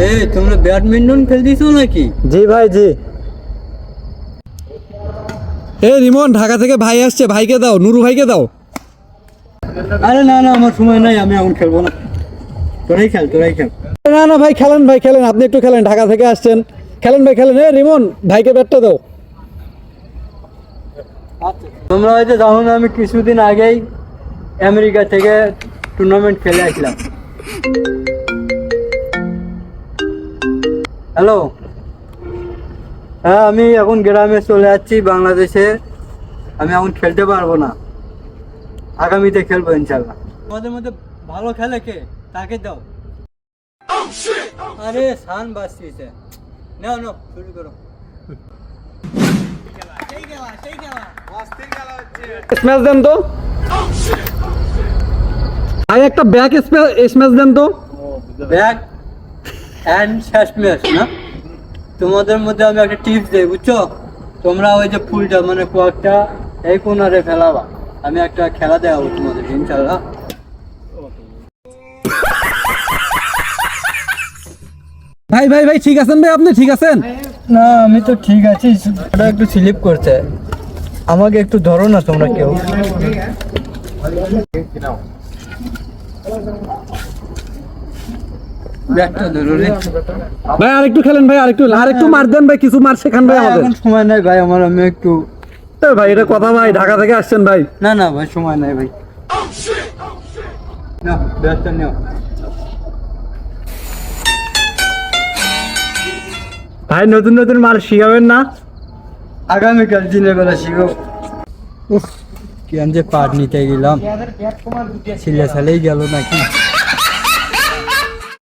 এই তোমরা ব্যাডমিন্টন খেলতেছো নাকি? জি ভাই জি। এই রিমন, ঢাকা থেকে ভাই আসছে, ভাইকে দাও, নুরু ভাইকে দাও। আরে না না, আমার সময় নাই, আমি এখন খেলবো না। তোরাই খেল, তোরাই খেল। না না ভাই, খেলেন ভাই খেলেন, আপনি একটু খেলেন, ঢাকা থেকে আসছেন, খেলেন ভাই খেলেন। এই রিমন, ভাইকে ব্যাটটা দাও। তোমরা হয়তো জানো না, আমি কিছুদিন আগেই আমেরিকা থেকে টুর্নামেন্ট খেলে আসলাম। হ্যালো, হ্যাঁ আমি এখন গ্রামে চলে যাচ্ছি বাংলাদেশে। আমি এখন খেলতে পারবো না, আগামীতে খেলবো ইনশাল্লাহ। তোমাদের মধ্যে ভালো খেলে কে, তাকে দাও। আরে সান বাঁচছে, নাও নাও শুরু করো। স্ম্যাশ দেন তো ভাই, একটা ব্যাক স্ম্যাশ দেন তো। ব্যাক অ্যান্ড শেষ ম্যাচ না? তোমাদের মধ্যে আমি একটা টিপস দেই, বুঝছো? তোমরা ওই যে ফুলটা মানে কোয়াকটা এই কোনারে ফেলাবা। আমি একটা খেলা দেখাবো তোমাদের ইনশাল্লাহ। ভাই ভাই ভাই, ঠিক আছেন ভাই, আপনি ঠিক আছেন? না আমি তো ঠিক আছি, ওটা একটু স্লিপ করছে, আমাকে একটু ধরো না তোমরা কেউ। ব্যাটটা ধরো রে ভাই আরেকটু খেলেন ভাই, আরেকটু মার দেন ভাই, কিছু মার শেখান ভাই আমাদের। এখন সময় নাই ভাই আমার, আমি একটু। এ ভাই এটা কথা ভাই, ঢাকা থেকে আসছেন ভাই। না না ভাই, সময় নাই ভাই। নাও ব্যাটটা নাও। ভাই নতুন নতুন মার শিখাবেন না? আগামীকাল দিনের বেলা শিখো। উফ, কি যে পাট নিতে গেলাম, ছিলে গেল নাকি।